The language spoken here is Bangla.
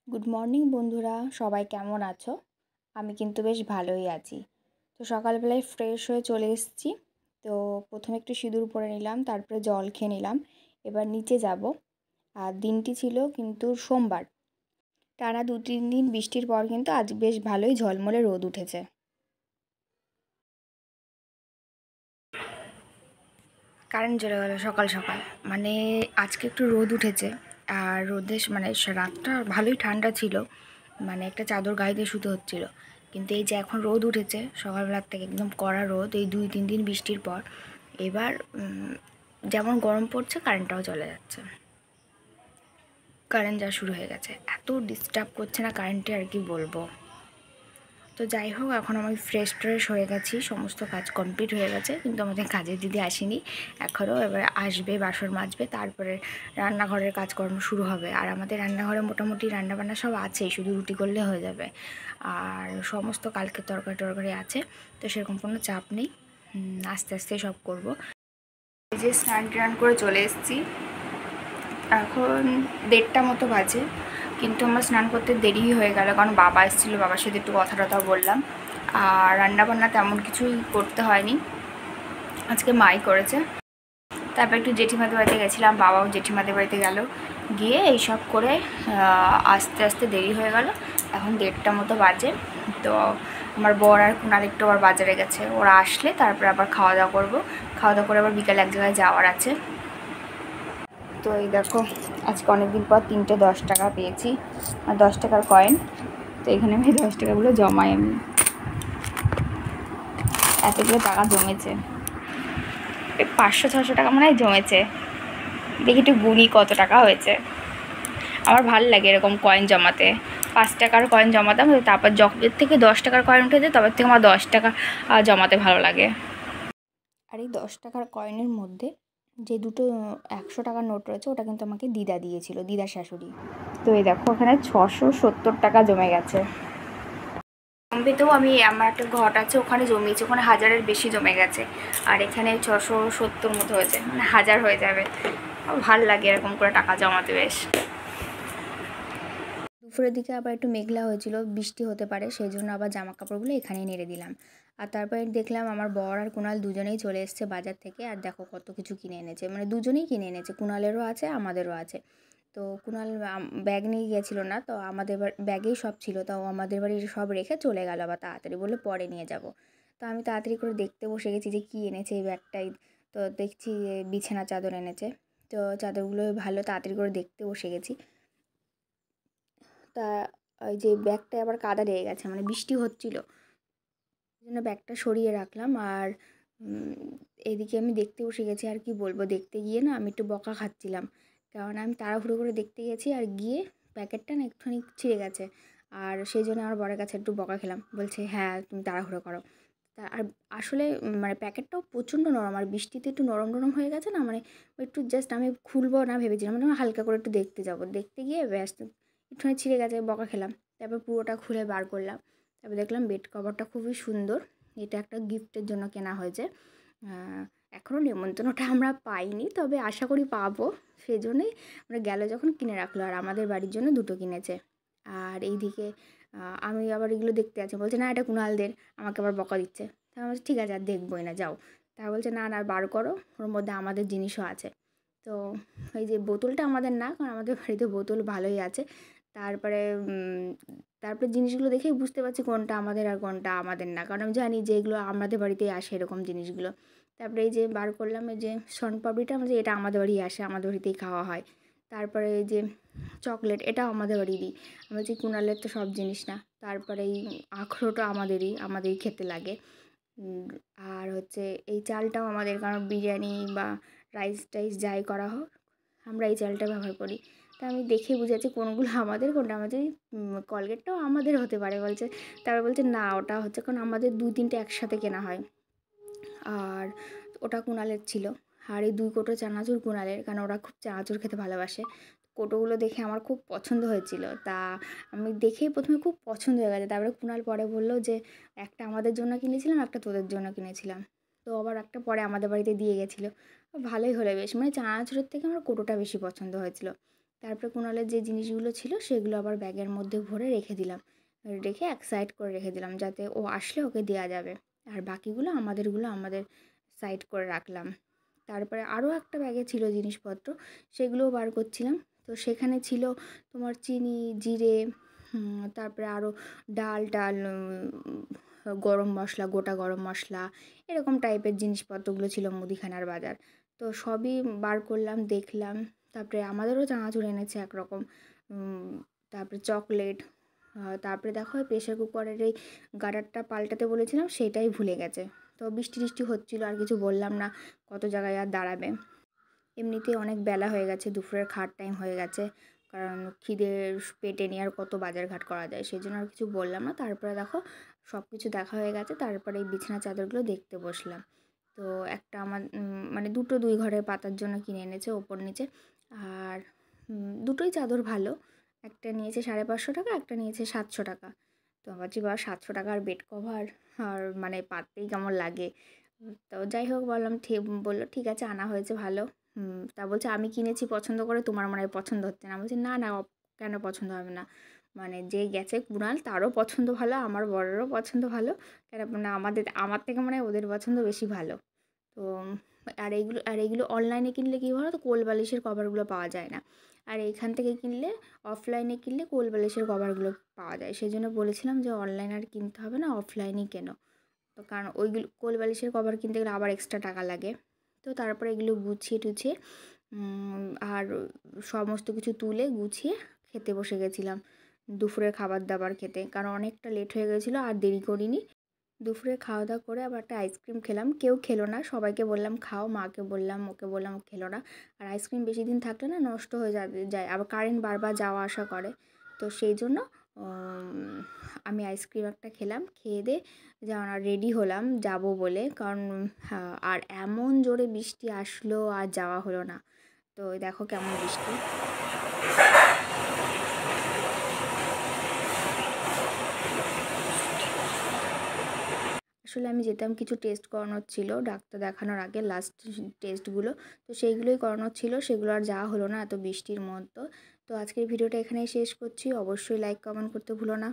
গুড মর্নিং বন্ধুরা, সবাই কেমন আছো? আমি কিন্তু বেশ ভালোই আছি। তো সকালবেলায় ফ্রেশ হয়ে চলে এসেছি। তো প্রথমে একটু সিঁদুর পরে নিলাম, তারপরে জল খেয়ে নিলাম। এবার নিচে যাব। আর দিনটি ছিল কিন্তু সোমবার। টানা 2-3 দিন বৃষ্টির পর কিন্তু আজ বেশ ভালোই ঝলমলে রোদ উঠেছে। কারেন্ট চলে গেল সকাল সকাল। মানে আজকে একটু রোদ উঠেছে। আর রোদে মানে রাতটা ভালোই ঠান্ডা ছিল। মানে একটা চাদর গায়ে দিয়ে শুতে হচ্ছিল। কিন্তু এই যে এখন রোদ উঠেছে সকালবেলার থেকে, একদম কড়া রোদ, এই 2-3 দিন বৃষ্টির পর। এবার যেমন গরম পড়ছে, কারেন্টটাও চলে যাচ্ছে। কারেন্ট যা শুরু হয়ে গেছে, এত ডিস্টার্ব করছে না কারেন্টে, আর কি বলবো। তো যাই হোক, এখন আমি ফ্রেশ হয়ে গেছি, সমস্ত কাজ কমপ্লিট হয়ে গেছে। কিন্তু আমাদের কাজের দিদি আসেনি এখনও। এবার আসবে, বাসন মাজবে, তারপরে রান্নাঘরের কাজকর্ম শুরু হবে। আর আমাদের রান্নাঘরে মোটামুটি রান্নাবান্না সব আছেই, শুধু রুটি করলে হয়ে যাবে। আর সমস্ত কালকে তরকারি আছে, তো সেরকম কোনো চাপ নেই। আস্তে আস্তে সব করব। এই যে স্নান টান করে চলে এসেছি। এখন 1:30টা মতো বাজে, কিন্তু আমার স্নান করতে দেরি হয়ে গেল, কারণ বাবা এসেছিলো, বাবার সাথে একটু কথা টথা বললাম। আর রান্নাবান্না তেমন কিছুই করতে হয়নি, আজকে মাই করেছে। তারপর একটু জেঠিমাদের বাড়িতে গেছিলাম, বাবাও জেঠিমাদের বাড়িতে গেল। গিয়ে এইসব করে আস্তে আস্তে দেরি হয়ে গেল। এখন 1:30টা মতো বাজে। তো আমার বর আর কুনাল একটু আবার বাজারে গেছে, ওরা আসলে তারপরে আবার খাওয়া দাওয়া করবো। খাওয়া দাওয়া করে আবার বিকালে এক জায়গায় যাওয়ার আছে। তো এই দেখো, আজকে অনেকদিন পর 3টে 10 টাকা পেয়েছি, আর 10 টাকার কয়েন। তো এখানে আমি 10 টাকাগুলো জমাই। আমি এতগুলো টাকা জমেছে, 500-600 টাকা মনে হয় জমেছে। দেখি একটু গুনি কত টাকা হয়েছে। আমার ভালো লাগে এরকম কয়েন জমাতে। 5 টাকার কয়েন জমাতাম, তারপর যখন থেকে 10 টাকার কয়েন উঠেছে তবে থেকে আমার 10 টাকা জমাতে ভালো লাগে। আর এই 10 টাকার কয়েনের মধ্যে যে দুটো 100 টাকার নোট রয়েছে, ওটা কিন্তু আমাকে দিদা দিয়েছিল, দিদার শাশুড়ি। তো এই দেখো, ওখানে 670 টাকা জমে গেছে। বম্বেতেও আমি আমার একটা ঘট আছে, ওখানে জমিয়েছি, ওখানে 1000-এর বেশি জমে গেছে। আর এখানে 670 মতো হয়েছে, মানে 1000 হয়ে যাবে। ভাল লাগে এরকম করে টাকা জমাতে বেশ। দুপুরের দিকে আবার একটু মেঘলা হয়েছিল, বৃষ্টি হতে পারে, সেই জন্য আবার জামা কাপড়গুলো এখানেই নেড়ে দিলাম। আর তারপরে দেখলাম আমার বর আর কুনাল দুজনেই চলে এসছে বাজার থেকে। আর দেখো কত কিছু কিনে এনেছে, মানে দুজনেই কিনে এনেছে, কুনালেরও আছে আমাদেরও আছে। তো কুনাল ব্যাগ নিয়ে গেছিলো না, তো আমাদের ব্যাগেই সব ছিল। তো আমাদের বাড়ির সব রেখে চলে গেল আবার তাড়াতাড়ি, বললো পরে নিয়ে যাব। তো আমি তাড়াতাড়ি করে দেখতে বসে গেছি যে কী এনেছে এই ব্যাগটাই। তো দেখছি যে বিছানা চাদর এনেছে। তো চাদরগুলো ভালো, তাড়াতাড়ি করে দেখতে বসে গেছি। তা ওই যে ব্যাগটায় আবার কাদা লেগে গেছে, মানে বৃষ্টি হচ্ছিল, ওই জন্য ব্যাগটা সরিয়ে রাখলাম। আর এদিকে আমি দেখতে বসে গেছি। আর কি বলবো, দেখতে গিয়ে না আমি একটু বকা খাচ্ছিলাম, কারণ আমি তাড়াহুড়ো করে দেখতে গেছি, আর গিয়ে প্যাকেটটা না একটুখানি ছিঁড়ে গেছে। আর সেই জন্য আমার বরের কাছে একটু বকা খেলাম, বলছে হ্যাঁ তুমি তাড়াহুড়ো করো। তা আর আসলে মানে প্যাকেটটাও প্রচণ্ড নরম, আর বৃষ্টিতে একটু নরম নরম হয়ে গেছে না, মানে একটু জাস্ট আমি খুলবো না ভেবেছিলাম, মানে হালকা করে একটু দেখতে যাবো, দেখতে গিয়ে ব্যস্ত একটুখানি ছিঁড়ে গেছে, বকা খেলাম। তারপর পুরোটা খুলে বার করলাম। তারপর দেখলাম বেড কভারটা খুবই সুন্দর, এটা একটা গিফটের জন্য কেনা হয়েছে। এখনও নেমন্তন্নটা আমরা পাইনি, তবে আশা করি পাবো, সেই জন্যই আমরা গেলে যখন কিনে রাখলো। আর আমাদের বাড়ির জন্য দুটো কিনেছে। আর এইদিকে আমি আবার এগুলো দেখতে আছি, বলছে না এটা কুণালদের, আমাকে আবার বকা দিচ্ছে। তা আমি বলছি ঠিক আছে, আর দেখবোই না, যাও। তা বলছে না না বার করো, ওর মধ্যে আমাদের জিনিসও আছে। তো এই যে বোতলটা আমাদের না, কারণ আমাদের বাড়িতে বোতল ভালোই আছে। তারপরে তারপরে জিনিসগুলো দেখেই বুঝতে পারছি কোনটা আমাদের আর কোনটা আমাদের না, কারণ আমি জানি যে এগুলো আমাদের বাড়িতেই আসে এরকম জিনিসগুলো। তারপরে এই যে বার করলাম, এই যে শনপাপড়িটা, যে এটা আমাদের বাড়ি আসে, আমাদের বাড়িতেই খাওয়া হয়। তারপরে এই যে চকলেট, এটাও আমাদের বাড়িরই। আমরা যে কুণালের তো সব জিনিস না। তারপরে এই আখরোটও আমাদেরই খেতে লাগে। আর হচ্ছে এই চালটাও আমাদের, কারণ বিরিয়ানি বা রাইস টাইস যাই করা হোক আমরা এই চালটা ব্যবহার করি। তা আমি দেখেই বুঝেছি কোনগুলো আমাদের, কোনটা আমাদের। কলগেটটাও আমাদের হতে পারে বলছে। তারপর বলছে না ওটা হচ্ছে, কারণ আমাদের 2-3টে একসাথে কেনা হয়। আর ওটা কুণালের ছিল। আর এই 2 কোটো চানাচুর কুণালের, কারণ ওরা খুব চানাচুর খেতে ভালোবাসে। কোটোগুলো দেখে আমার খুব পছন্দ হয়েছিল। তা আমি দেখেই প্রথমে খুব পছন্দ হয়ে গেছে। তারপরে কুণাল পরে বললো যে একটা আমাদের জন্য কিনেছিলাম, একটা তোদের জন্য কিনেছিলাম। তো আবার একটা পরে আমাদের বাড়িতে দিয়ে গেছিলো। ভালোই হলো বেশ, মানে চানাচুরের থেকে আমার কোটোটা বেশি পছন্দ হয়েছিল। তারপরে কুণালের যে জিনিসগুলো ছিল সেগুলো আবার ব্যাগের মধ্যে ভরে রেখে দিলাম, রেখে এক সাইড করে রেখে দিলাম যাতে ও আসলে ওকে দেওয়া যাবে। আর বাকিগুলো আমাদের সাইড করে রাখলাম। তারপরে আরও একটা ব্যাগে ছিল জিনিসপত্র, সেগুলোও বার করছিলাম। তো সেখানে ছিল তোমার চিনি, জিরে, তারপরে আরও ডাল টাল, গরম মশলা, গোটা গরম মশলা, এরকম টাইপের জিনিসপত্রগুলো ছিল মুদিখানার বাজার। তো সবই বার করলাম, দেখলাম। তারপরে আমাদেরও চানাচুর এনেছে একরকম, তারপরে চকলেট। তারপরে দেখো প্রেশার কুকারের এই গার্ডারটা পাল্টাতে বলেছিলাম, সেটাই ভুলে গেছে। তো বৃষ্টি টিষ্টি হচ্ছিলো, আর কিছু বললাম না, কত জায়গায় আর দাঁড়াবে। এমনিতেই অনেক বেলা হয়ে গেছে, দুপুরের খাওয়ার টাইম হয়ে গেছে, কারণ খিদের পেটে নিয়ে আর কত বাজার ঘাট করা যায়, সেই জন্য আর কিছু বললাম না। তারপরে দেখো সব কিছু দেখা হয়ে গেছে, তারপরে এই বিছানা চাদরগুলো দেখতে বসলাম। তো একটা আমার মানে দুই ঘরের পাতার জন্য কিনে এনেছে, ওপর নিচে। আর দুটোই চাদর ভালো, একটা নিয়েছে 550 টাকা, একটা নিয়েছে 700 টাকা। তো ভাবছি বা 700 টাকার বেড কভার আর মানে পাততেই কেমন লাগে। তো যাই হোক বললাম, বললো ঠিক আছে, আনা হয়েছে ভালো। তা বলছে আমি কিনেছি পছন্দ করে, তোমার মনে হয় পছন্দ হচ্ছে না। বলছি না না, কেন পছন্দ হবে না, মানে যে গেছে কুণাল তারও পছন্দ ভালো, আমার বরেরও পছন্দ ভালো, কেন না আমার থেকে মনে হয় ওদের পছন্দ বেশি ভালো। তো আর এইগুলো অনলাইনে কিনলে কী বলো তো, কোল বালিশের কভারগুলো পাওয়া যায় না। আর এইখান থেকে কিনলে, অফলাইনে কিনলে কোল বালিশের কভারগুলো পাওয়া যায়। সেই জন্য বলেছিলাম যে অনলাইন আর কিনতে হবে না, অফলাইনেই কেনো। তো কারণ ওইগুলো কোল বালিশের কভার কিনতে গেলে আবার এক্সট্রা টাকা লাগে। তো তারপরে এগুলো গুছিয়ে টুছিয়ে আর সমস্ত কিছু তুলে গুছিয়ে খেতে বসে গেছিলাম, দুপুরের খাবার দাবার খেতে, কারণ অনেকটা লেট হয়ে গেছিলো আর দেরি করিনি। দুপুরে খাওয়া দাওয়া করে আবার একটা আইসক্রিম খেলাম, কেউ খেলো না, সবাইকে বললাম খাও, মাকে বললাম, ওকে বললাম, ও খেলো না। আর আইসক্রিম বেশি দিন থাকলে না নষ্ট হয়ে যায়, আবার কারেন্ট বারবার যাওয়া আসা করে। তো সেই জন্য আমি আইসক্রিম একটা খেলাম, খেয়ে দিয়ে রেডি হলাম যাব বলে, কারণ আর এমন জোরে বৃষ্টি আসলো আর যাওয়া হলো না। তো দেখো কেমন বৃষ্টি। আসলে আমি যেতাম, কিছু টেস্ট করানোর ছিল ডাক্তার দেখানোর আগে, লাস্ট টেস্টগুলো, তো সেইগুলোই করানোর ছিল, সেগুলো আর যাওয়া হলো না এত বৃষ্টির মধ্যে। তো আজকের ভিডিওটা এখানেই শেষ করছি, অবশ্যই লাইক কমেন্ট করতে ভুলো না।